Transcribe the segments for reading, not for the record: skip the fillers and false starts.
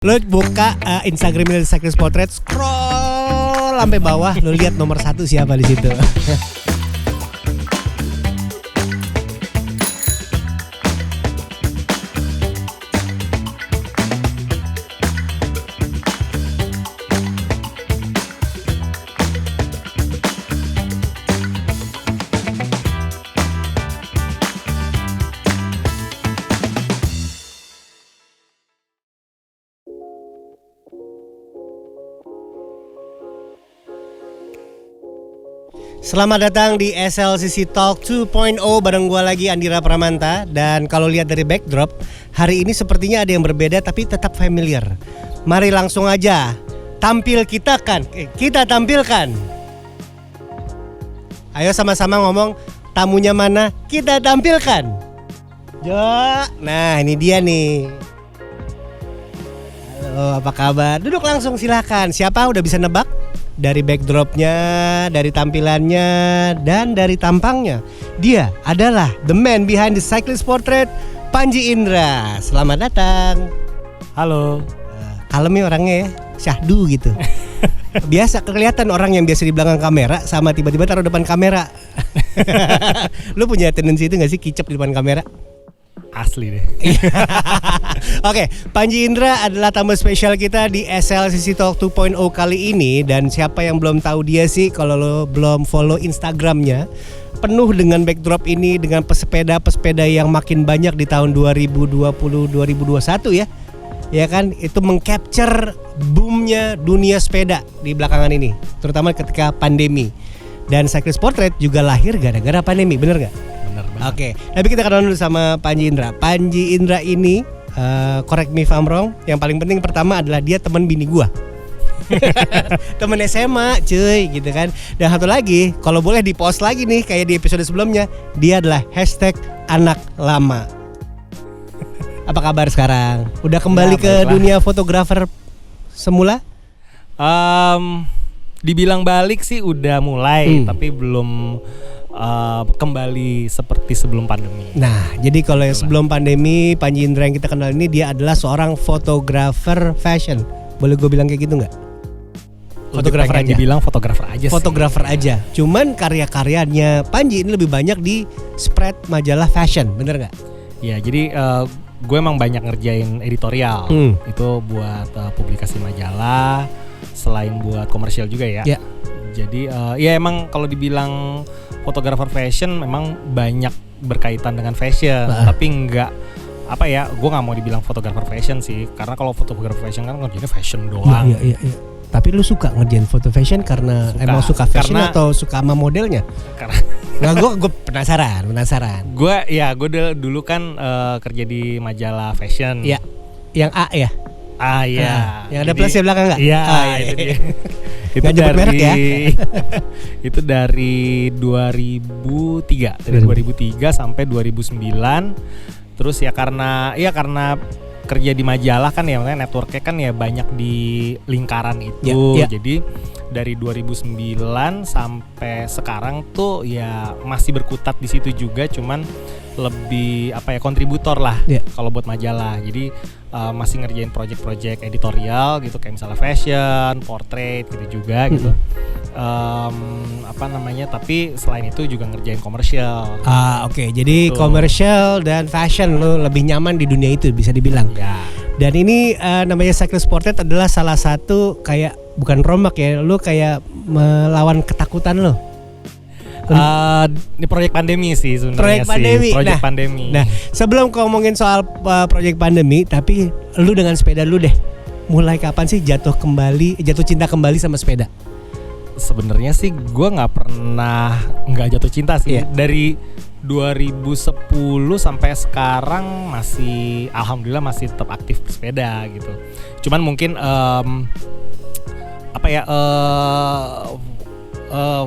Lo buka Instagram dari Cyclist Portrait, scroll sampai bawah, lo lihat nomor 1 siapa di situ. Selamat datang di SLCC Talk 2.0 bareng gue lagi Andira Pramanta. Dan kalau lihat dari backdrop, hari ini sepertinya ada yang berbeda tapi tetap familiar. Mari langsung aja kita tampilkan. Ayo sama-sama ngomong, tamunya mana? Kita tampilkan. Nah ini dia nih. Halo, apa kabar? Duduk langsung silakan. Siapa udah bisa nebak? Dari backdropnya, dari tampilannya, dan dari tampangnya, dia adalah the man behind the Cyclist Portrait, Panji Indra. Selamat datang. Halo. Kalem ya orangnya ya, syahdu gitu. Biasa kelihatan orang yang biasa di belakang kamera sama tiba-tiba taruh depan kamera. Lu punya tendensi itu gak sih, kicep di depan kamera? Asli deh. Oke, Panji Indra adalah tamu spesial kita di SLCC Talk 2.0 kali ini. Dan siapa yang belum tahu dia sih, kalau lo belum follow Instagramnya, penuh dengan backdrop ini, dengan pesepeda yang makin banyak di tahun 2020-2021 ya. Ya kan, itu mengcapture boomnya dunia sepeda di belakangan ini, terutama ketika pandemi. Dan Cyclist Portrait juga lahir gara-gara pandemi, bener gak? Bener banget. Oke, tapi kita kenalan dulu sama Panji Indra. Panji Indra ini, correct me if I'm wrong, yang paling penting pertama adalah dia teman bini gua. Temen SMA cuy gitu kan. Dan satu lagi, kalau boleh di post lagi nih kayak di episode sebelumnya, dia adalah #anak lama. Apa kabar sekarang? Udah kembali ke dunia fotografer semula? Dibilang balik sih udah mulai, tapi belum kembali seperti sebelum pandemi. Nah, jadi kalau yang sebelum pandemi, Panji Indra yang kita kenal ini, dia adalah seorang fotografer fashion. Boleh gue bilang kayak gitu nggak? Fotografer aja. Dibilang fotografer aja sih. Fotografer aja. Cuman karya-karyanya Panji ini lebih banyak di spread majalah fashion, bener nggak? Ya, jadi gue emang banyak ngerjain editorial. Itu buat publikasi majalah, selain buat komersial juga ya. Ya. Jadi ya emang kalau dibilang fotografer fashion memang banyak berkaitan dengan fashion, tapi enggak apa ya, gue nggak mau dibilang fotografer fashion sih, karena kalau fotografer fashion kan ngerjainnya fashion doang. Iya. Tapi lu suka ngerjain foto fashion karena emang suka fashion atau suka sama modelnya? Karena nggak, gue penasaran. Gue dulu kan kerja di majalah fashion. Iya, yang A ya. Iya. Yang ada plus di belakang nggak? Iya. Itu dia. Itu dari merek ya. Itu dari 2003 sampai 2009. Terus ya karena kerja di majalah kan ya, makanya networknya kan ya banyak di lingkaran itu. Ya. Jadi dari 2009 sampai sekarang tuh ya masih berkutat di situ juga, cuman lebih kontributor lah kalau buat majalah. Jadi masih ngerjain project-project editorial gitu, kayak misalnya fashion, portrait gitu juga gitu. Tapi selain itu juga ngerjain komersial. Oke. Jadi komersial dan fashion lo lebih nyaman di dunia itu, bisa dibilang. Ya. Dan ini namanya Cyclist Portrait adalah salah satu kayak, bukan rombak ya, lo kayak melawan ketakutan lo. Ini proyek pandemi sih sebenarnya. Proyek pandemi. Nah, sebelum ngomongin soal proyek pandemi, tapi lu dengan sepeda lu deh, mulai kapan sih jatuh cinta kembali sama sepeda? Sebenarnya sih gue nggak jatuh cinta sih. Dari 2010 sampai sekarang alhamdulillah masih tetap aktif bersepeda gitu. Cuman mungkin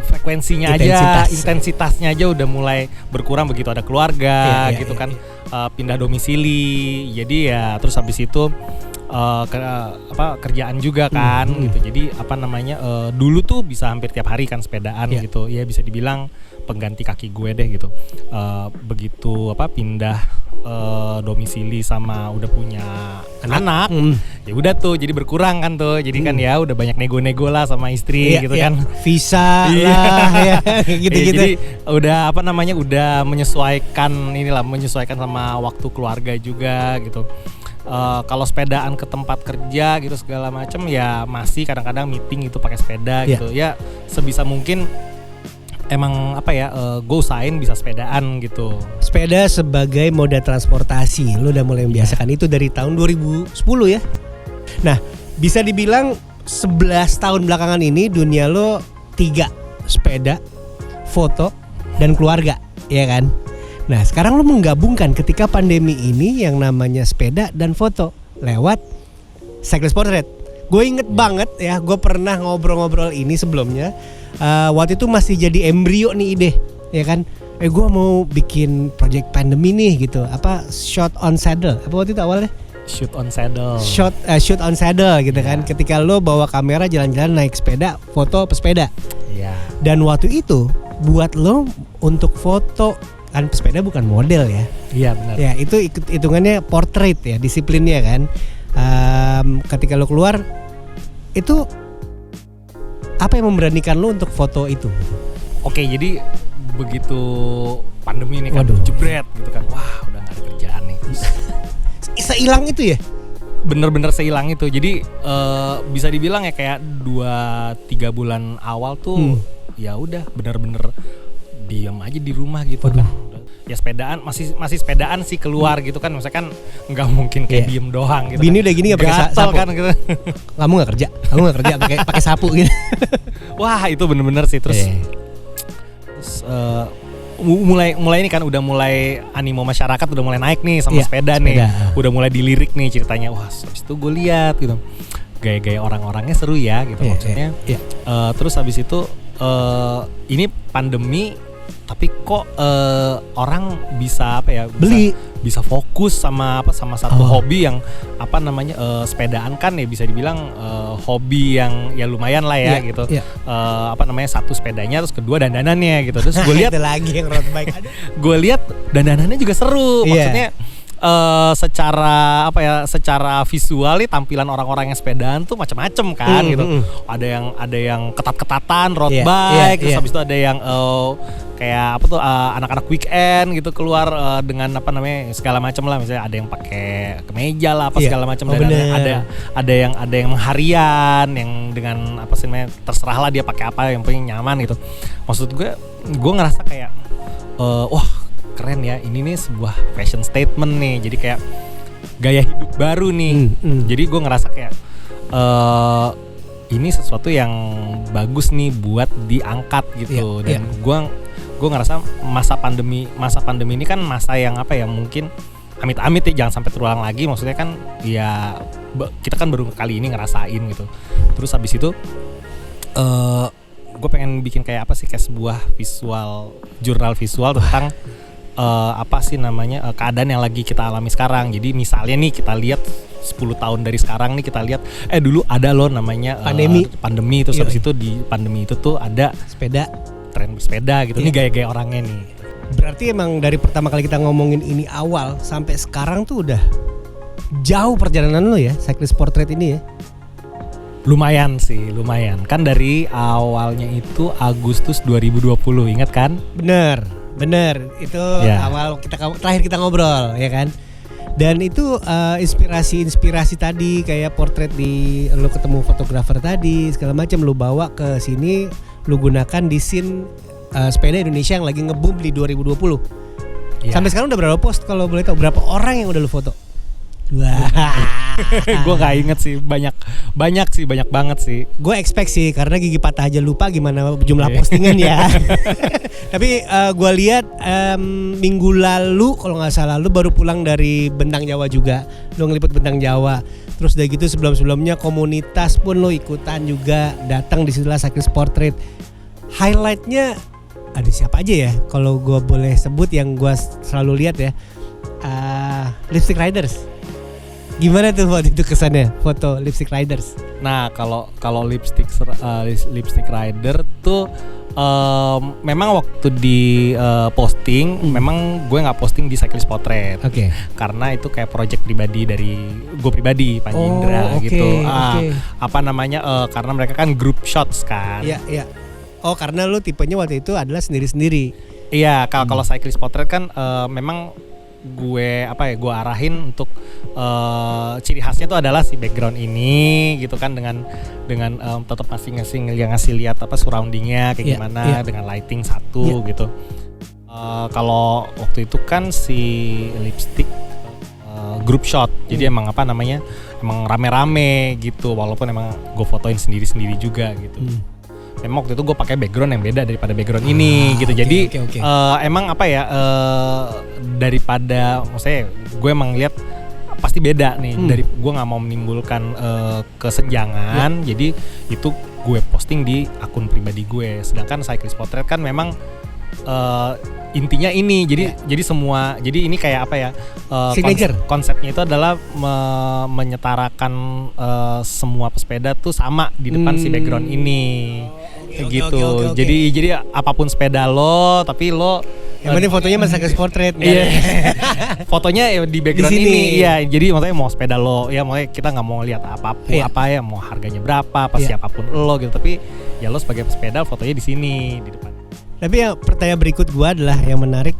frekuensinya intensitasnya aja udah mulai berkurang begitu ada keluarga pindah domisili. Jadi ya terus habis itu kerjaan juga kan gitu. Jadi dulu tuh bisa hampir tiap hari kan sepedaan gitu. Ya bisa dibilang pengganti kaki gue deh gitu. Begitu pindah domisili sama udah punya anak. Ya udah tuh jadi berkurang kan tuh. Jadi kan ya udah banyak nego-nego lah sama istri gitu kan. Visa lah ya gitu-gitu. Jadi udah udah menyesuaikan sama waktu keluarga juga gitu. Kalau sepedaan ke tempat kerja gitu segala macam ya masih kadang-kadang meeting itu pakai sepeda gitu. Ya sebisa mungkin emang gue usahain bisa sepedaan gitu. Sepeda sebagai moda transportasi, lo udah mulai membiasakan itu dari tahun 2010 ya. Nah, bisa dibilang 11 tahun belakangan ini dunia lo 3: sepeda, foto, dan keluarga, ya kan? Nah, sekarang lo menggabungkan ketika pandemi ini yang namanya sepeda dan foto lewat Cyclist Portrait. Gue inget banget ya, gue pernah ngobrol-ngobrol ini sebelumnya. Waktu itu masih jadi embrio nih ide, ya kan? Gue mau bikin project pandemi nih gitu. Shot on saddle. Apa waktu itu awalnya? Shoot on saddle. Shoot on saddle gitu kan. Ketika lo bawa kamera jalan-jalan naik sepeda, foto pesepeda. Iya. Dan waktu itu buat lo untuk foto kan pesepeda bukan model ya. Iya benar. Ya itu hitungannya portrait ya disiplinnya kan. Ketika lo keluar itu apa yang memberanikan lo untuk foto itu? Oke, jadi begitu pandemi ini kan jebret gitu kan. Wah, udah gak ada kerjaan nih. Seilang itu ya? Bener-bener seilang itu. Jadi bisa dibilang ya kayak 2-3 bulan awal tuh ya udah bener-bener diam aja di rumah gitu kan. Ya sepedaan masih sepedaan sih keluar gitu kan. Maksudnya kan nggak mungkin kayak diem doang gitu. Bini udah gini nggak pakai sapu kan gitu. Kamu nggak kerja pakai sapu gitu. Wah itu bener-bener sih terus mulai ini kan udah mulai animo masyarakat udah mulai naik nih sama sepeda nih. Udah mulai dilirik nih ceritanya. Wah habis itu gue lihat gitu gaya-gaya orang-orangnya seru ya gitu maksudnya. Terus habis itu ini pandemi tapi kok orang bisa bisa fokus sama satu hobi yang sepedaan kan ya bisa dibilang hobi yang ya lumayan lah ya gitu. Satu sepedanya terus kedua dandanannya gitu. Terus gue lihat lagi yang road bike. Gue lihat dandanannya juga seru. Maksudnya secara visual nih tampilan orang-orang yang sepedaan tuh macam-macam kan gitu. Ada yang ketat-ketatan road bike, terus habis itu ada yang anak-anak weekend gitu keluar dengan segala macam lah, misalnya ada yang pakai kemeja lah segala macam dan ada yang harian yang dengan terserah lah dia pakai apa yang penting nyaman gitu. Maksud gue ngerasa kayak wah keren ya, ini nih sebuah fashion statement nih, jadi kayak gaya hidup baru nih. Jadi gue ngerasa kayak ini sesuatu yang bagus nih buat diangkat gitu. Dan gue ngerasa masa pandemi ini kan masa yang mungkin amit-amit ya jangan sampai terulang lagi. Maksudnya kan ya kita kan baru kali ini ngerasain gitu. Terus habis itu gue pengen bikin kayak sebuah jurnal visual tentang keadaan yang lagi kita alami sekarang. Jadi misalnya nih kita lihat 10 tahun dari sekarang nih, kita lihat dulu ada loh namanya pandemi terus habis itu di pandemi itu tuh ada tren bersepeda gitu. Ini gaya-gaya orangnya nih. Berarti emang dari pertama kali kita ngomongin ini awal sampai sekarang tuh udah jauh perjalanan lo ya Cyclist Portrait ini ya. Lumayan kan dari awalnya itu Agustus 2020, ingat kan? Bener, itu awal terakhir kita ngobrol ya kan. Dan itu inspirasi tadi kayak portrait lo ketemu fotografer tadi segala macam lo bawa ke sini, lo gunakan di scene sepeda Indonesia yang lagi nge-boom di 2020. Sampai sekarang udah berapa post kalau boleh tahu, berapa orang yang udah lo foto? Gue gak inget sih, banyak banget sih. Gue expect sih karena gigi patah aja lupa gimana jumlah postingan ya. Tapi gue lihat minggu lalu kalau nggak salah lu baru pulang dari Bentang Jawa juga, lu ngeliput Bentang Jawa. Terus udah gitu sebelumnya komunitas pun lu ikutan juga, datang di situlah Cyclist Portrait. Highlightnya ada siapa aja ya? Kalau gue boleh sebut yang gue selalu lihat ya, Lipstick Riders. Gimana tuh waktu itu kesannya foto Lipstick Riders? Nah kalau lipstick rider tuh Memang waktu di posting, memang gue nggak posting di Cyclist Portrait, karena itu kayak project pribadi dari gue pribadi, Panji Indra gitu. Apa namanya? Karena mereka kan group shots kan. Iya. Oh, karena lu tipenya waktu itu adalah sendiri-sendiri. Iya, kalau Cyclist Portrait kan memang gue arahin untuk ciri khasnya tuh adalah si background ini gitu kan, dengan tetap masing-masing yang ngasih lihat apa surroundingnya kayak gimana dengan lighting satu gitu. Kalau waktu itu kan si lipstick group shot, jadi emang apa namanya, emang rame-rame gitu, walaupun emang gue fotoin sendiri-sendiri juga gitu. Memang waktu itu gue pakai background yang beda daripada background ini gitu. Jadi emang apa ya, daripada maksudnya gue emang lihat pasti beda nih, dari gue nggak mau menimbulkan kesenjangan. Jadi itu gue posting di akun pribadi gue. Sedangkan Cyclist Portrait kan memang intinya ini, jadi semua, jadi ini kayak apa ya, konsepnya itu adalah menyetarakan semua pesepeda tuh sama di depan si background ini. Gitu. Jadi apapun sepeda lo, tapi lo yang penting fotonya Cyclist Portrait. Iya. Fotonya di background ini. Iya, jadi maksudnya mau sepeda lo, ya maksudnya kita nggak mau lihat apapun, apa ya, mau harganya berapa, siapapun lo gitu, tapi ya lo sebagai pesepeda fotonya di sini di depan. Tapi yang pertanyaan berikut gua adalah yang menarik,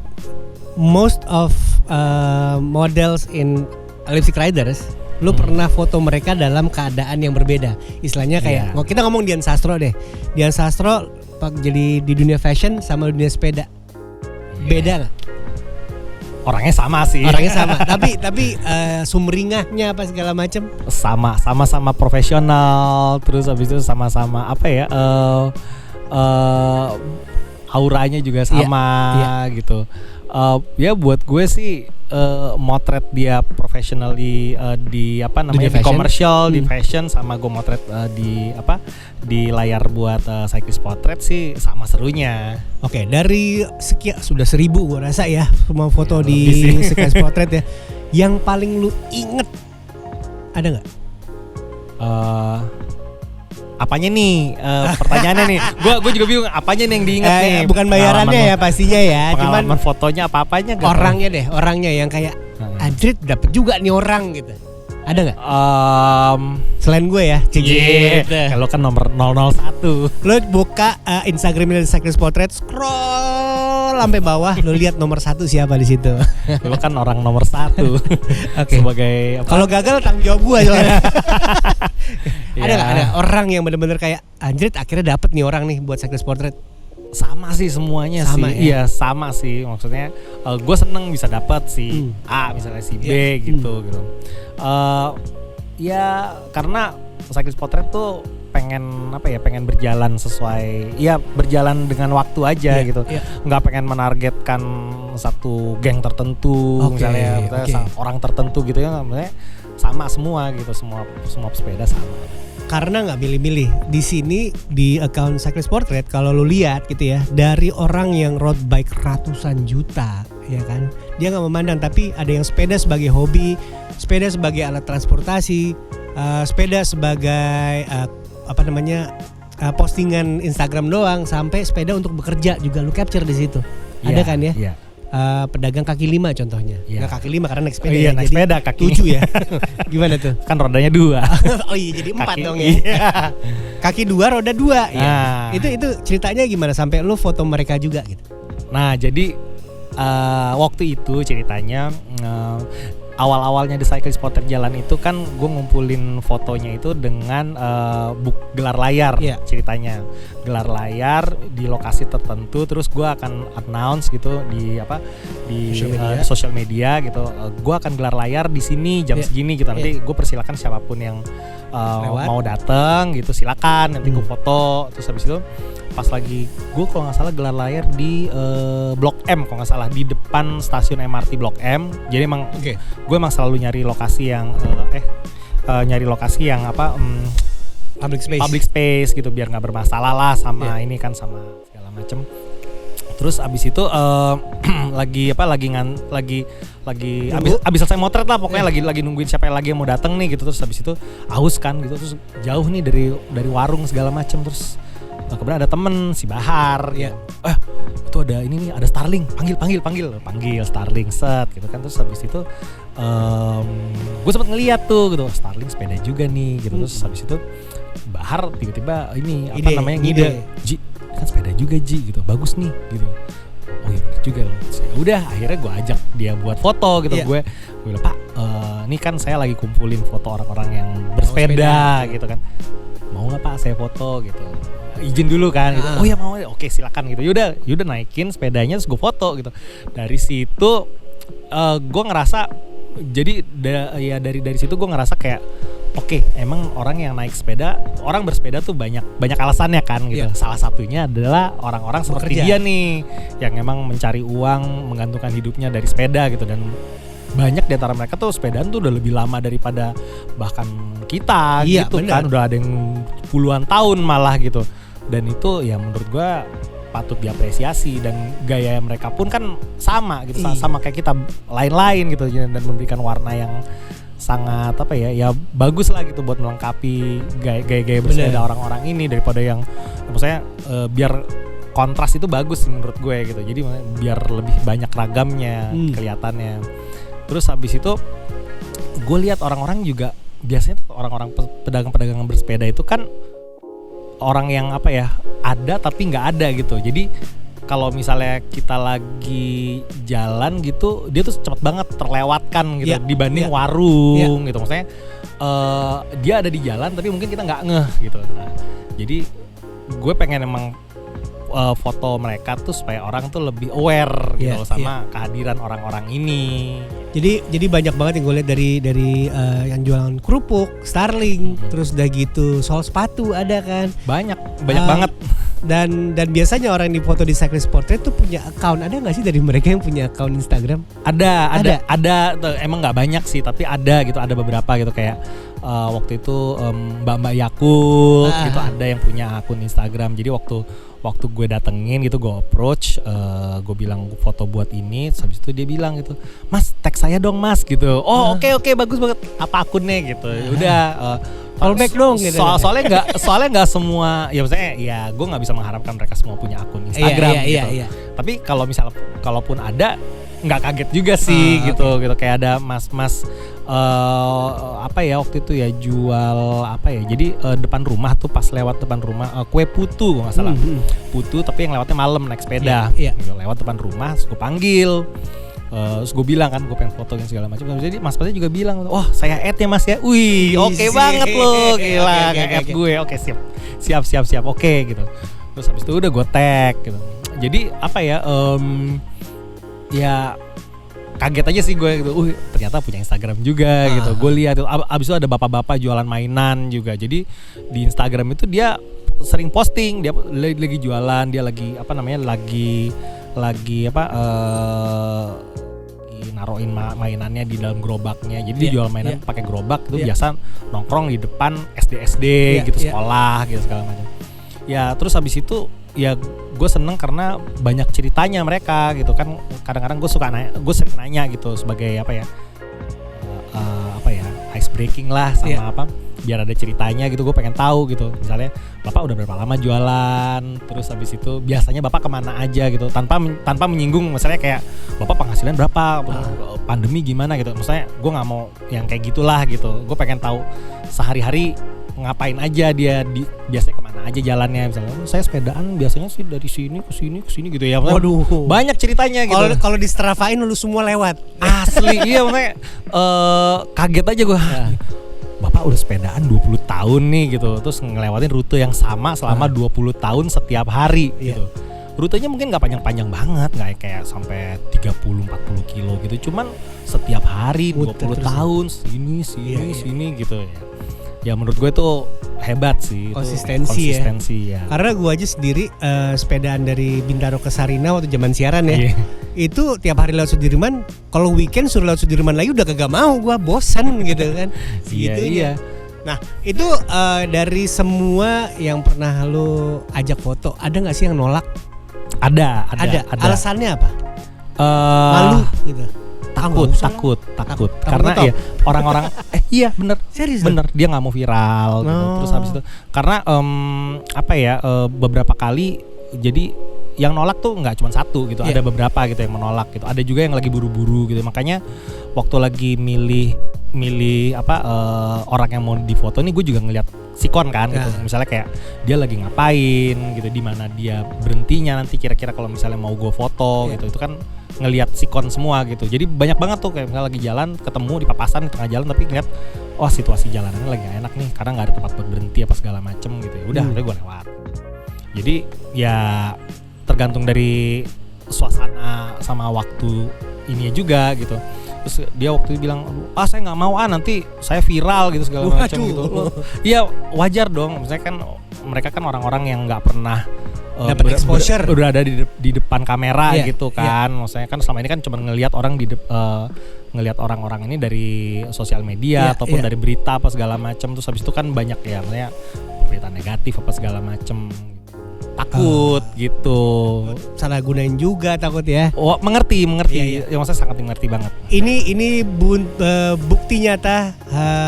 most of models in elliptic riders, lu pernah foto mereka dalam keadaan yang berbeda. Istilahnya kayak kita ngomong Dian Sastro deh. Dian Sastro jadi di dunia fashion sama dunia sepeda. Beda nggak? Orangnya sama sih. tapi sumringahnya apa segala macam sama profesional, terus habis itu sama-sama apa ya, auranya juga sama gitu. Ya buat gue sih motret dia professionally di apa namanya, di komersial, di fashion, sama gue motret di layar buat Cyclist Portrait sih sama serunya. Oke, dari sekian sudah 1000 gue rasa ya semua foto di Cyclist Portrait ya. Yang paling lu inget ada nggak? Apanya nih, pertanyaannya nih, gue juga bingung apanya nih yang diinget nih. Bukan bayarannya ya pastinya ya, cuman fotonya apa-apanya gak orangnya yang kayak Adrit dapet juga nih orang gitu. Ada nggak? Selain gue ya, kalau kan nomor 001. Lo buka Instagramnya Cyclist Portrait, scroll sampai bawah, lo lihat nomor 1 siapa di situ. Lo kan orang nomor 1. Sebagai kalau gagal tanggung jawab gue. Ada orang yang benar-benar kayak Adrit akhirnya dapet nih orang nih buat Cyclist Portrait. Sama sih semuanya sih. Iya, sama sih. Maksudnya gue seneng bisa dapat si A misalnya, si B gitu. Ya karena Cyclist Portrait tuh pengen berjalan sesuai, berjalan dengan waktu aja gitu. Nggak pengen menargetkan satu geng tertentu, misalnya orang tertentu gitu ya. Maksudnya sama semua gitu, semua pesepeda sama. Karena nggak milih-milih di sini di account Cyclist Portrait, kalau lu lihat gitu ya, dari orang yang road bike ratusan juta, ya kan, dia nggak memandang, tapi ada yang sepeda sebagai hobi, sepeda sebagai alat transportasi, sepeda sebagai postingan Instagram doang, sampai sepeda untuk bekerja juga lu capture di situ. Ada kan ya? Yeah. Pedagang kaki 5 contohnya. Nggak kaki 5 karena naik sepeda. Iya, naik sepeda kaki 7 ya. Gimana tuh? Kan rodanya 2. Oh iya, jadi 4 dong ya. Kaki 2 roda 2 ya. Itu ceritanya gimana sampai lu foto mereka juga gitu? Nah, jadi waktu itu ceritanya awal-awalnya di Cyclist Portrait jalan itu kan gue ngumpulin fotonya itu dengan gelar layar. Ceritanya gelar layar di lokasi tertentu, terus gue akan announce gitu di social media gitu, gue akan gelar layar di sini jam segini gitu. Nanti gue persilakan siapapun yang mau datang gitu, silakan, nanti gue foto. Terus habis itu pas lagi gue kalau nggak salah gelar layar di Blok M, kalau nggak salah di depan stasiun MRT Blok M. Jadi emang gue emang selalu nyari lokasi yang public space gitu, biar nggak bermasalah lah sama ini kan, sama segala macem. Terus abis itu abis selesai motret lah pokoknya, lagi nungguin siapa lagi yang mau datang nih gitu. Terus abis itu aus kan gitu, terus jauh nih dari warung segala macem, terus kemudian ada temen si Bahar, Iya. Itu ada ini nih, ada Starling, panggil Starling set gitu kan. Terus habis itu gue sempet ngeliat tuh gitu, Starling sepeda juga nih gitu. Terus habis itu Bahar tiba-tiba ini ngide, Ji kan sepeda juga Ji gitu, bagus nih gitu. Oh iya bener juga loh. Ya udah akhirnya gue ajak dia buat foto gitu. Gue bilang, Pak, ini kan saya lagi kumpulin foto orang-orang yang bersepeda gitu kan. Mau nggak Pak saya foto gitu? Izin dulu kan gitu. Oh ya mau, oke silakan gitu. Yaudah naikin sepedanya terus gue foto gitu. Dari situ gue ngerasa jadi dari situ gue ngerasa kayak oke, emang orang yang naik sepeda, orang bersepeda tuh banyak alasannya kan gitu. Salah satunya adalah orang-orang seperti dia nih yang emang mencari uang, menggantungkan hidupnya dari sepeda gitu. Dan banyak di antara mereka tuh sepedaan tuh udah lebih lama daripada bahkan kita gitu bener. Kan udah ada yang puluhan tahun malah gitu. Dan itu ya menurut gua patut diapresiasi, dan gaya mereka pun kan sama gitu, sama kayak kita, lain-lain gitu, dan memberikan warna yang sangat bagus lah gitu buat melengkapi gaya bersepeda orang-orang ini, daripada yang maksudnya biar kontras itu bagus menurut gue gitu. Jadi biar lebih banyak ragamnya kelihatannya. Terus habis itu gue lihat orang-orang juga biasanya orang-orang pedagang-pedagang bersepeda itu kan orang yang ada tapi nggak ada gitu. Jadi kalau misalnya kita lagi jalan gitu, dia tuh cepet banget terlewatkan gitu dibanding warung gitu. Maksudnya dia ada di jalan tapi mungkin kita nggak ngeh gitu. Nah, jadi gue pengen emang foto mereka tuh supaya orang tuh lebih aware gitu sama kehadiran orang-orang ini. Jadi banyak banget yang gue lihat dari yang jualan kerupuk, Starling, terus udah gitu sol sepatu ada kan. Banyak banget. Dan biasanya orang yang difoto di Cyclist Portrait tuh punya account. Ada nggak sih dari mereka yang punya account Instagram? Ada. Emang nggak banyak sih, tapi ada gitu. Ada beberapa gitu kayak waktu itu Mbak Yakult gitu, ada yang punya akun Instagram. Jadi waktu gue datengin gitu, gue approach, gue bilang foto buat ini, habis itu dia bilang gitu, Mas tag saya dong Mas gitu. Oh oke bagus banget, apa akunnya gitu. Udah fallback dong gitu. Soalnya nggak semua, ya maksudnya ya gue nggak bisa mengharapkan mereka semua punya akun Instagram gitu. Tapi kalau misalnya kalaupun ada, nggak kaget juga sih gitu kayak ada mas-mas waktu itu ya jual jadi depan rumah tuh, pas lewat depan rumah kue putu gue nggak salah, putu tapi yang lewatnya malam naik sepeda gitu, lewat depan rumah, terus gue panggil, terus gue bilang kan gue pengen foto dan segala macam. Jadi mas Pasnya juga bilang, wah saya add ya mas ya, wih oke banget loh, gila nge-add gue, oke siap oke gitu. Terus habis itu udah gue tag gitu. Jadi ya kaget aja sih gue gitu, ternyata punya Instagram juga gitu. Gue lihat abis itu ada bapak-bapak jualan mainan juga. Jadi di Instagram itu dia sering posting, dia lagi jualan, dia lagi naruhin mainannya di dalam gerobaknya. Jadi dia jual mainan pakai gerobak itu biasa nongkrong di depan SD gitu, sekolah gitu segala macam. Ya terus habis itu ya gue seneng karena banyak ceritanya mereka gitu kan. Kadang-kadang gue sering nanya gitu sebagai ice breaking lah sama biar ada ceritanya gitu. Gue pengen tahu gitu, misalnya bapak udah berapa lama jualan, terus habis itu biasanya bapak kemana aja gitu, tanpa menyinggung misalnya kayak bapak penghasilan berapa, pandemi gimana gitu. Maksudnya gue nggak mau yang kayak gitulah gitu. Gue pengen tahu sehari-hari ngapain aja dia, biasanya kemana aja jalannya. Misalnya saya sepedaan biasanya sih dari sini ke sini gitu ya. Waduh, banyak ceritanya gitu. Kalau di Stravain lu semua lewat. Asli iya, makanya kaget aja gue. Bapak udah sepedaan 20 tahun nih gitu, terus ngelewatin rute yang sama selama 20 tahun setiap hari gitu. Rutenya mungkin gak panjang-panjang banget, gak kayak sampai 30-40 kilo gitu, cuman setiap hari 20 tahun sini gitu ya. Ya menurut gue itu hebat sih, konsistensi ya. Karena gue aja sendiri sepedaan dari Bintaro ke Sarina waktu zaman siaran ya. Itu tiap hari lewat Sudirman, kalau weekend suruh lewat Sudirman lagi udah kagak mau, gue bosan gitu kan. Iya. Nah itu dari semua yang pernah lo ajak foto, ada nggak sih yang nolak? Ada. Alasannya apa? Malu gitu. takut. Karena ya orang-orang iya bener. Serius? Bener, dia nggak mau viral gitu. Terus habis itu karena beberapa kali jadi yang nolak tuh nggak cuma satu gitu, ada beberapa gitu yang menolak gitu. Ada juga yang lagi buru-buru gitu. Makanya waktu lagi milih orang yang mau difoto nih, gue juga ngeliat sikon kan gitu. Misalnya kayak dia lagi ngapain gitu, di mana dia berhentinya nanti kira-kira kalau misalnya mau gue foto gitu. Itu kan ngelihat sikon semua gitu. Jadi banyak banget tuh kayak misalnya lagi jalan ketemu di papasan di tengah jalan, tapi ngeliat situasi jalanannya lagi gak enak nih karena nggak ada tempat buat berhenti apa segala macem gitu. Ya udah, gue lewat. Jadi ya tergantung dari suasana sama waktu ini juga gitu. Terus dia waktu itu bilang, saya nggak mau nanti saya viral gitu segala macam gitu. Iya wajar dong. Misalnya kan mereka kan orang-orang yang nggak pernah dapat exposure, udah ada di depan kamera gitu kan. Maksudnya kan selama ini kan cuma ngelihat orang ngelihat orang-orang ini dari sosial media ataupun dari berita apa segala macam. Terus habis itu kan banyak ya, maksudnya berita negatif apa segala macam. Takut gitu. Salah gunain juga takut ya. Mengerti. Ya maksudnya sangat mengerti banget. Ini bukti nyata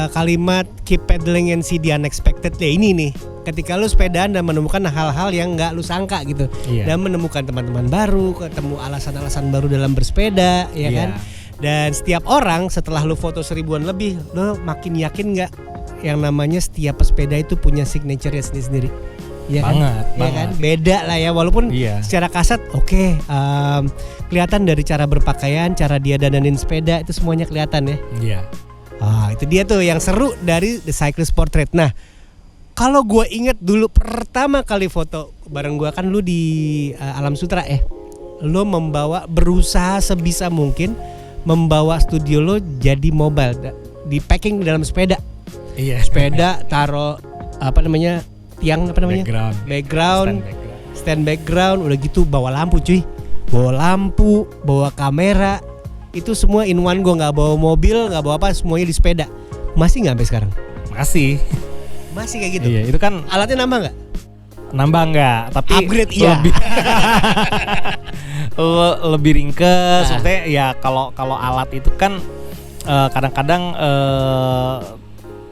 kalimat keep pedaling and see the unexpected ya ini nih. Ketika lu sepedaan dan menemukan hal-hal yang nggak lu sangka gitu, dan menemukan teman-teman baru, ketemu alasan-alasan baru dalam bersepeda, ya kan? Dan setiap orang setelah lu foto 1000-an lebih, lu makin yakin nggak yang namanya setiap pesepeda itu punya signature-nya sendiri-sendiri. Ya banget. Kan? Beda lah ya, walaupun secara kasat kelihatan dari cara berpakaian, cara dia dandanin sepeda itu semuanya kelihatan ya. Iya. Itu dia tuh yang seru dari The Cyclist Portrait. Nah, kalau gue inget dulu pertama kali foto bareng gue kan lu di Alam Sutra lu berusaha sebisa mungkin membawa studio lo jadi mobile, di packing dalam sepeda. Iya. Sepeda taruh tiang background, stand background, udah gitu bawa lampu bawa kamera, itu semua in one. Gue nggak bawa mobil, nggak bawa apa, semuanya di sepeda. Masih nggak sampai sekarang? Masih kayak gitu. Iya, itu kan alatnya nambah nggak, tapi upgrade lebih ringkes. Maksudnya ya kalau alat itu kan kadang-kadang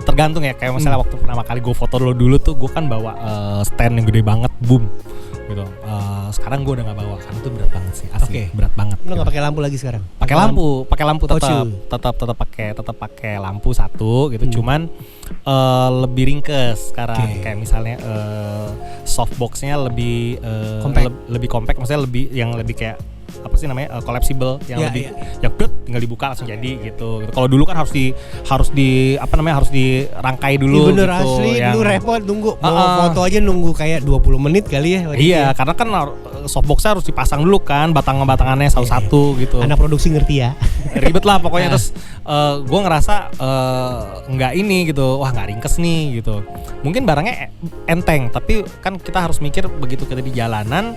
tergantung ya, kayak misalnya waktu pertama kali gue foto dulu tuh gue kan bawa stand yang gede banget, boom gitu. Sekarang gue udah nggak bawa karena itu berat banget sih, asli berat banget. Lo nggak pakai lampu lagi sekarang? Pakai lampu tetap pakai lampu satu gitu. Cuman lebih ringkes sekarang. Kayak misalnya softboxnya lebih lebih compact, maksudnya lebih kayak apa sih namanya, collapsible yang lebih tinggal dibuka langsung jadi gitu. Kalau dulu kan harus dirangkai dulu. Bener gitu, asli, dulu repot nunggu mau foto aja nunggu kayak 20 menit kali ya. Iya, karena kan softboxnya harus dipasang dulu kan, batangannya satu-satu gitu. Anak produksi ngerti ya. Ribet lah pokoknya. Terus gue ngerasa nggak ini gitu, wah nggak ringkes nih gitu. Mungkin barangnya enteng, tapi kan kita harus mikir begitu kita di jalanan,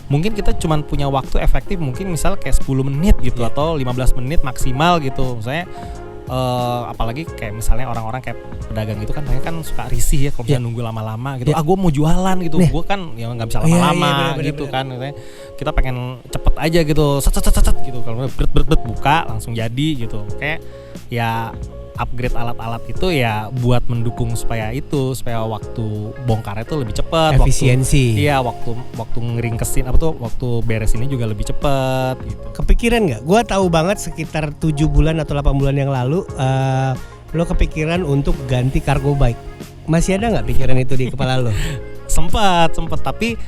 mungkin kita cuma punya waktu efektif mungkin misal kayak 10 menit gitu atau 15 menit maksimal gitu. Misalnya apalagi kayak misalnya orang-orang kayak pedagang itu kan mereka kan suka risih ya kalau misalnya nunggu lama-lama gitu. Gue mau jualan gitu. Gue kan ya nggak bisa lama-lama gitu kan. Misalnya kita pengen cepet aja gitu. Set gitu. Kalau berat buka langsung jadi gitu. Kayak ya upgrade alat-alat itu ya buat mendukung supaya waktu bongkarnya itu lebih cepat, efisiensi. Waktu ngeringkesin waktu beres ini juga lebih cepat gitu. Kepikiran nggak? Gua tahu banget sekitar 7 bulan atau 8 bulan yang lalu lo kepikiran untuk ganti cargo bike. Masih ada nggak pikiran itu di kepala lo? Sempat tapi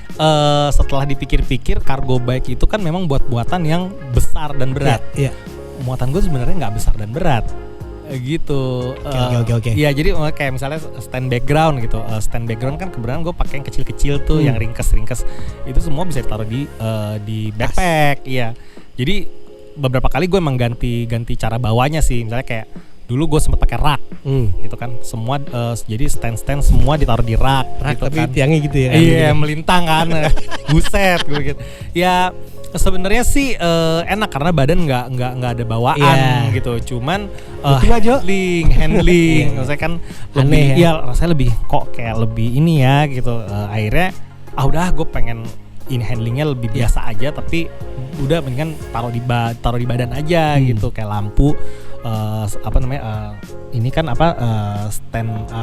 setelah dipikir-pikir cargo bike itu kan memang buatan yang besar dan berat. Muatan gue sebenarnya nggak besar dan berat. Gitu. Oke. Iya, jadi kayak misalnya stand background gitu. Stand background kan kebetulan gue pakai yang kecil-kecil tuh, yang ringkes. Itu semua bisa ditaruh di backpack. Iya. Jadi beberapa kali gue emang ganti cara bawanya sih. Misalnya kayak dulu gue sempat pakai rak, gitu kan. Semua jadi stand semua ditaruh di rak gitu tapi kan. tiangnya gitu ya. Iya, melintang kan. Buset gue gitu. Ya sebenarnya sih enak karena badan nggak ada bawaan gitu. Cuman handling maksudnya kan lebih rasanya lebih kok kayak lebih ini ya gitu. Akhirnya udah gue pengen in handlingnya lebih biasa aja, tapi udah mendingan taruh di badan aja gitu, kayak lampu ini kan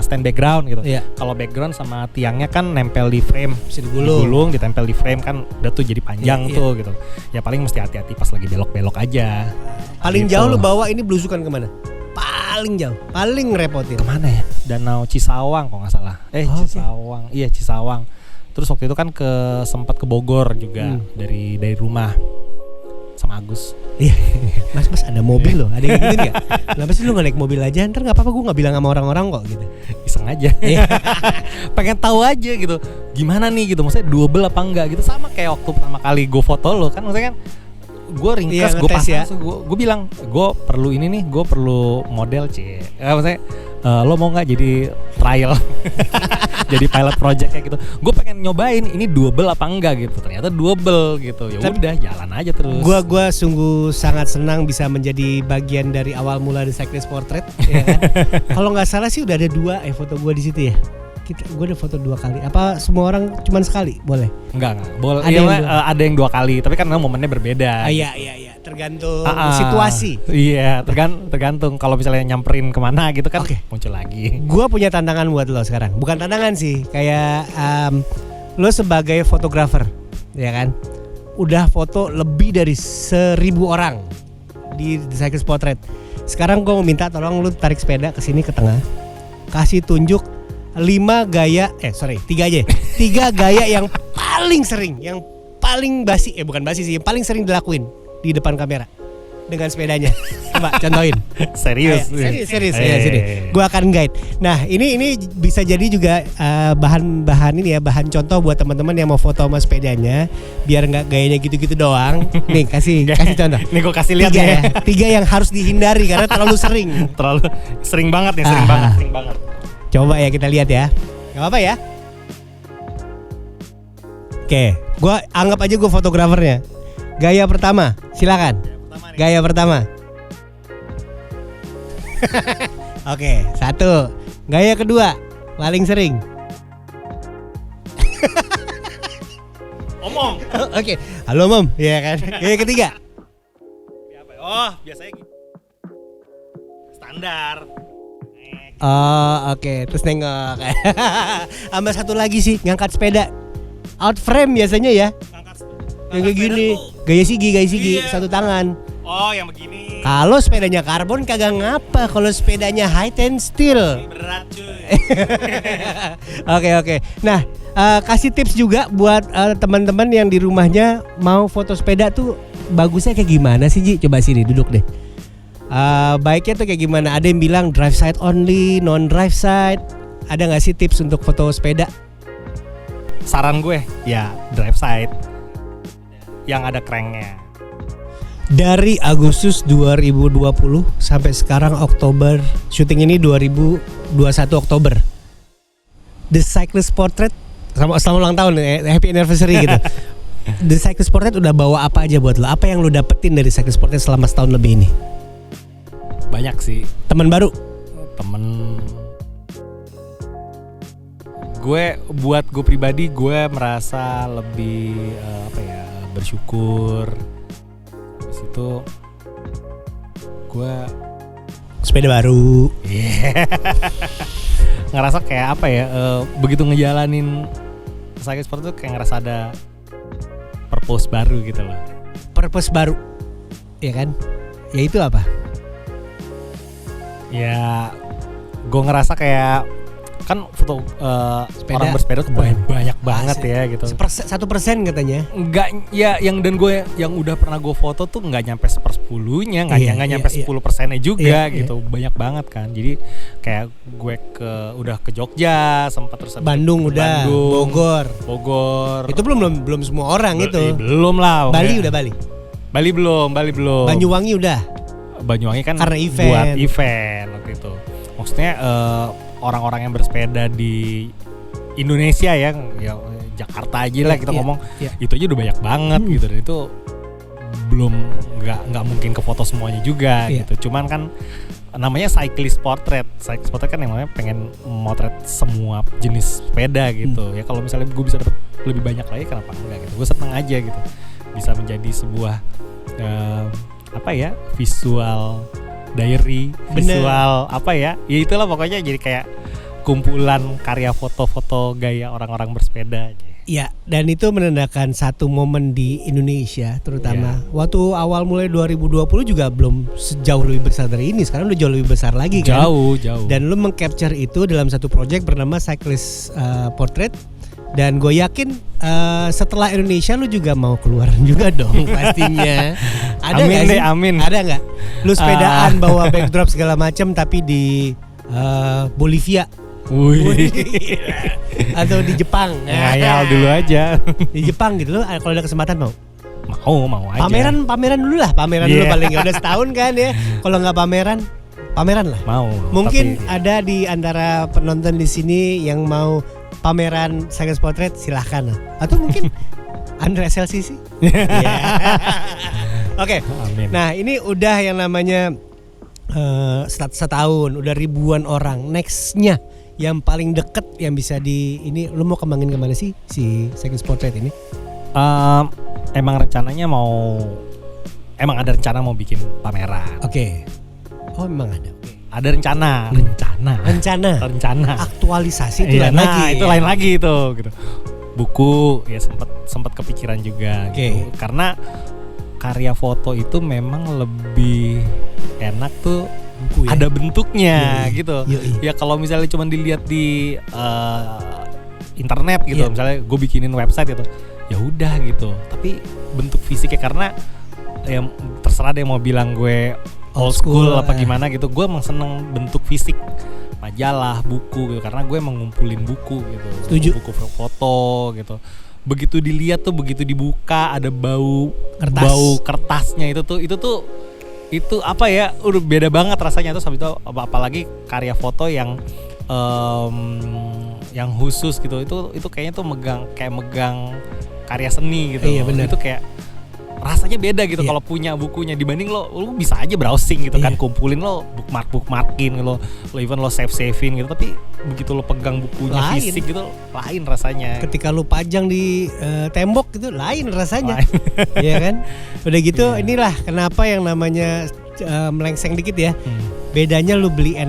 stand background gitu. Kalau background sama tiangnya kan nempel di frame, bisa digulung, ditempel di frame kan udah tuh jadi panjang tuh gitu. Ya paling mesti hati-hati pas lagi belok-belok aja. Paling jauh lu bawa ini belusukan kemana? Paling jauh, paling ngerepotin. Kemana ya? Danau Cisawang kalau nggak salah. Cisawang. Iya, Cisawang. Terus waktu itu kan sempat ke Bogor juga dari rumah sama Agus. Iya. Mas ada mobil loh, ada yang gitu nggak? Kenapa sih lu nggak naik mobil aja? Ntar nggak apa-apa, gue nggak bilang sama orang-orang kok gitu. Iseng aja. Pengen tahu aja gitu. Gimana nih gitu? Maksudnya double apa enggak gitu? Sama kayak waktu pertama kali gue foto lo kan, maksudnya kan gue ringkas, gue pasang, ya? Gue bilang gue perlu ini nih, gue perlu model maksudnya lo mau nggak jadi trial, jadi pilot project kayak gitu. Gue pengen nyobain ini double apa enggak gitu. Ternyata double gitu. Ya udah jalan aja terus. Gue sungguh sangat senang bisa menjadi bagian dari awal mula The Cyclist Portrait. Ya kan? Kalau nggak salah sih udah ada 2 foto gue di situ ya. Gue ada foto 2 kali. Apa semua orang cuma sekali? Boleh? Enggak. Boleh. Ada yang 2 kali. Tapi kan memang momennya berbeda. Iya. Tergantung situasi. Iya, tergantung. Kalau misalnya nyamperin kemana gitu kan muncul lagi. Gue punya tantangan buat lo sekarang. Bukan tantangan sih, kayak lo sebagai fotografer, ya kan? Udah foto lebih dari 1.000 orang di The Cyclist Portrait. Sekarang gue mau minta tolong lo tarik sepeda ke sini ke tengah. Kasih tunjuk 3 gaya aja. 3 gaya yang paling sering, yang paling basi, bukan basi sih, yang paling sering dilakuin di depan kamera dengan sepedanya. Coba contohin. Serius. Sini. Gua akan guide. Nah, ini bisa jadi juga bahan bahan contoh buat teman-teman yang mau foto sama sepedanya, biar nggak gayanya gitu-gitu doang. Nih, kasih contoh. Nih gua kasih lihat 3 yang harus dihindari karena terlalu sering. Terlalu sering banget nih, sering banget. Coba ya kita lihat ya. Gak apa-apa ya. Oke, gua anggap aja gua fotografernya. Gaya pertama, silakan. Gaya pertama. Oke, 1. Gaya kedua, paling sering. Omong. Oke, halo Mom, ya kan. Gaya ketiga. Oh, biasanya standar. Oh, oke. Terus nengok. Sama satu lagi sih, ngangkat sepeda. Out frame biasanya ya. Yang kayak gini, gaya sigi, satu tangan. Oh, yang begini. Kalau sepedanya karbon kagak ngapa. Kalau sepedanya high ten steel. Berat cuy. Oke. Nah, kasih tips juga buat teman-teman yang di rumahnya mau foto sepeda tuh bagusnya kayak gimana sih, Ji? Coba sini duduk deh. Baiknya tuh kayak gimana? Ada yang bilang drive side only, non drive side. Ada nggak sih tips untuk foto sepeda? Saran gue, ya drive side. Yang ada cranknya. Dari Agustus 2020 sampai sekarang Oktober, syuting ini 2021 Oktober. The Cyclist Portrait, selamat ulang tahun, happy anniversary gitu. The Cyclist Portrait udah bawa apa aja buat lo? Apa yang lo dapetin dari Cyclist Portrait selama setahun lebih ini? Banyak sih. Teman baru? Buat gue pribadi, gue merasa lebih bersyukur. Habis itu gue sepeda baru. Ngerasa kayak begitu ngejalanin Cyclist Sport tuh kayak ngerasa ada purpose baru gitu loh. Purpose baru, ya kan? Ya itu apa? Ya, gue ngerasa kayak kan foto orang bersepeda tuh banyak banget ya gitu. 1% katanya. Enggak, ya yang udah pernah gue foto tuh nggak nyampe 1/10-nya, nggak nyampe 10%-nya juga gitu. Banyak banget kan. Jadi kayak gue udah ke Jogja, sempat terus Bandung, Bogor. Itu belum semua orang itu. Belum lah. Bali belum. Banyuwangi udah. Banyuwangi kan karena buat event waktu itu. Maksudnya orang-orang yang bersepeda di Indonesia ya Jakarta aja lah kita ngomong, itu aja udah banyak banget gitu, dan itu belum nggak mungkin ke foto semuanya juga gitu. Cuman kan namanya cyclist portrait. Cyclist portrait kan namanya pengen motret semua jenis sepeda gitu. Ya kalau misalnya gue bisa dapat lebih banyak lagi kenapa enggak gitu. Gue seneng aja gitu. Bisa menjadi sebuah visual diary, visual ya itulah pokoknya jadi kayak kumpulan karya foto-foto gaya orang-orang bersepeda. Ya, dan itu menandakan satu momen di Indonesia terutama. Waktu awal mulai 2020 juga belum sejauh lebih besar dari ini. Sekarang udah jauh lebih besar lagi kan. Jauh. Dan lu meng-capture itu dalam satu project bernama Cyclist Portrait. Dan gue yakin setelah Indonesia lu juga mau keluaran juga dong pastinya. Ada amin gak sih? Amin. Ada nggak? Lu sepedaan bawa backdrop segala macam tapi di Bolivia. Wih. Atau di Jepang. Ngayal dulu aja. Di Jepang gitu loh, kalau ada kesempatan mau aja. Pameran dulu lah, dulu paling nggak udah setahun kan ya. Kalau nggak pameran lah. Mau. Mungkin ada di antara penonton di sini yang mau pameran Cyclist Portrait, silahkan. Atau mungkin under SLCC. Oke. Nah ini udah yang namanya setahun, udah ribuan orang. Nextnya yang paling deket yang bisa ini lu mau kembangin kemana sih si Cyclist Portrait ini? Emang ada rencana mau bikin pameran. Oke. Oh memang ada. Ada rencana. Aktualisasi itu lain lagi. Itu lain lagi itu gitu. Buku ya sempat kepikiran juga gitu. Karena karya foto itu memang lebih enak tuh buku ya? Ada bentuknya gitu. Ya kalau misalnya cuma dilihat di internet gitu, misalnya gue bikinin website gitu, ya udah gitu. Tapi bentuk fisiknya karena ya terserah deh mau bilang gue old school apa gimana gitu. Gue emang seneng bentuk fisik majalah, buku gitu karena gue emang ngumpulin buku gitu. Setuju. Buku foto gitu. Begitu dilihat tuh, begitu dibuka ada bau kertasnya itu apa ya, udah beda banget rasanya tuh. Habis itu apalagi karya foto yang khusus gitu, itu kayaknya tuh megang karya seni gitu. Iya, bener. Itu kayak rasanya beda gitu kalau punya bukunya dibanding lo bisa aja browsing gitu kan, kumpulin lo bookmarkin lo even lo saving gitu, tapi begitu lo pegang bukunya fisik gitu lain rasanya. Ketika lo pajang di tembok gitu lain rasanya. Iya kan? Udah gitu inilah kenapa yang namanya melengseng dikit ya. Bedanya lu beli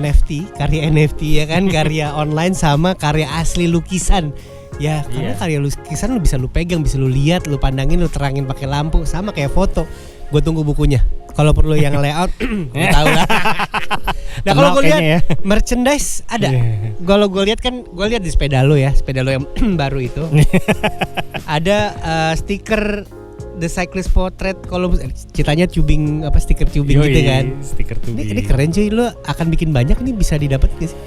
karya NFT ya kan, karya online sama karya asli lukisan. Ya karena karya lukisan lu bisa lu pegang, bisa lu lihat, lu pandangin, lu terangin pakai lampu, sama kayak foto. Gue tunggu bukunya. Kalau perlu yang layout, gue tahu lah. Nah kalau gue lihat merchandise ada. Kalau gue lihat kan, gue lihat di sepeda lo yang baru itu. Ada stiker The Cyclist Portrait. Kalau ceritanya tubing stiker tubing gitu kan. Stiker tubing. Ini keren cuy. Lo akan bikin banyak, ini bisa didapat gak sih?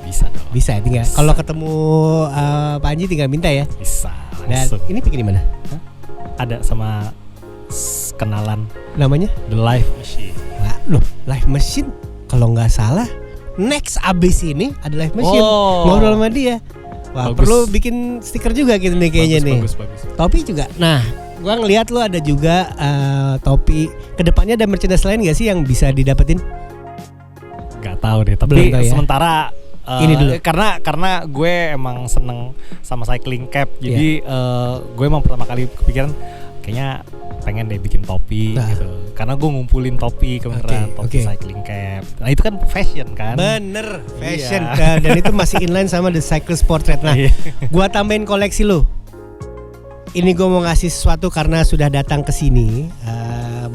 Bisa dong. Bisa tinggal. Kalau ketemu Pak Anji tinggal minta ya. Bisa. Dan ini bikin di mana? Ada sama kenalan. Namanya? The Life Machine. Wah, loh, Life Machine. Kalau nggak salah, next abis ini ada Life Machine. Ngobrol sama dia. Wah, bagus. Perlu bikin stiker juga gitu nih kayaknya bagus. Topi juga. Nah, gua ngelihat lo ada juga topi. Kedepannya ada merchandise lain nggak sih yang bisa didapetin? Gak tahu deh. Tapi sementara ini dulu. Karena gue emang seneng sama cycling cap, jadi gue emang pertama kali kepikiran kayaknya pengen deh bikin topi gitu. Karena gue ngumpulin topi kebenaran, topi cycling cap. Nah itu kan fashion kan? Bener, fashion. Dan itu masih inline sama The Cyclist Portrait. Nah, gue tambahin koleksi lo. Ini gue mau ngasih sesuatu karena sudah datang ke sini.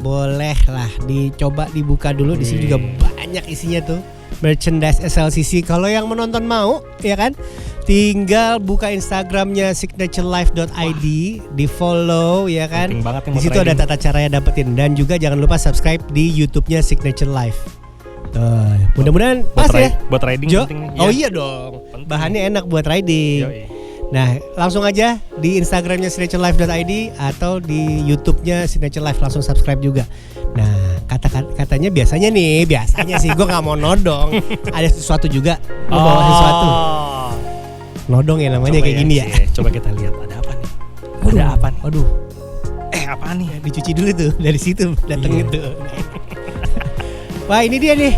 Boleh lah dicoba dibuka dulu. Di sini juga banyak isinya tuh. Merchandise SLCC. Kalau yang menonton mau, ya kan, tinggal buka Instagramnya signaturelife.id, di follow, ya kan. Di situ ada tata caranya dapetin, dan juga jangan lupa subscribe di YouTube-nya Signature Life. Mudah-mudahan pas ya. Buat riding penting. Oh iya dong. Bahannya enak buat riding. Nah, langsung aja di Instagramnya signaturelife.id atau di YouTube-nya Signature Life, langsung subscribe juga. Nah, katanya biasanya sih gue nggak mau nodong. Ada sesuatu juga, lo bawa sesuatu. Nodong ya namanya, kayak gini ya. Coba kita lihat ada apa nih. Ada apa nih? Waduh. Apaan nih? Dicuci dulu tuh, dari situ datang itu. Wah, ini dia nih.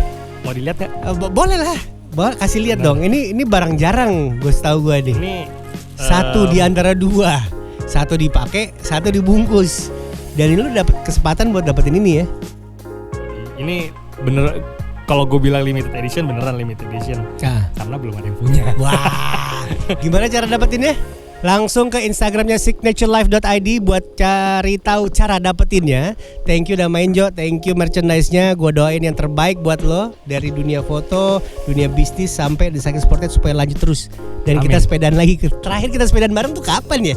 Mau dilihat nggak? Boleh lah. Kasih lihat dong. Ini barang jarang, gue tahu gue nih. Ini satu di antara dua. Satu dipakai, satu dibungkus. Dan ini lu dapat kesempatan buat dapetin ini ya. Ini bener, kalau gue bilang limited edition, beneran limited edition. Karena belum ada yang punya. Wah. Gimana cara dapetinnya? Langsung ke Instagramnya signaturelife.id buat cari tahu cara dapetinnya. Thank you udah main Jo, thank you merchandise-nya. Gue doain yang terbaik buat lo dari dunia foto, dunia bisnis sampai di Saking Sported supaya lanjut terus. Dan Amin. kita sepedaan lagi. Terakhir kita sepedaan bareng tuh kapan ya?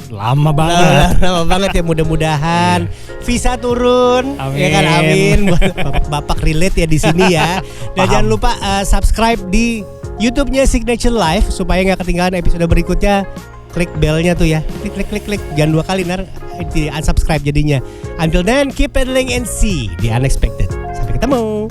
Lama banget. Lama banget ya, mudah-mudahan visa turun. Amin. Ya kan, amin. Buat Bapak relate ya di sini ya. Dan jangan lupa subscribe di YouTube-nya Signature Life supaya nggak ketinggalan episode berikutnya. Klik belnya tuh ya, klik, jangan 2 kali ntar unsubscribe jadinya. Until then, keep pedaling and see the unexpected. Sampai ketemu.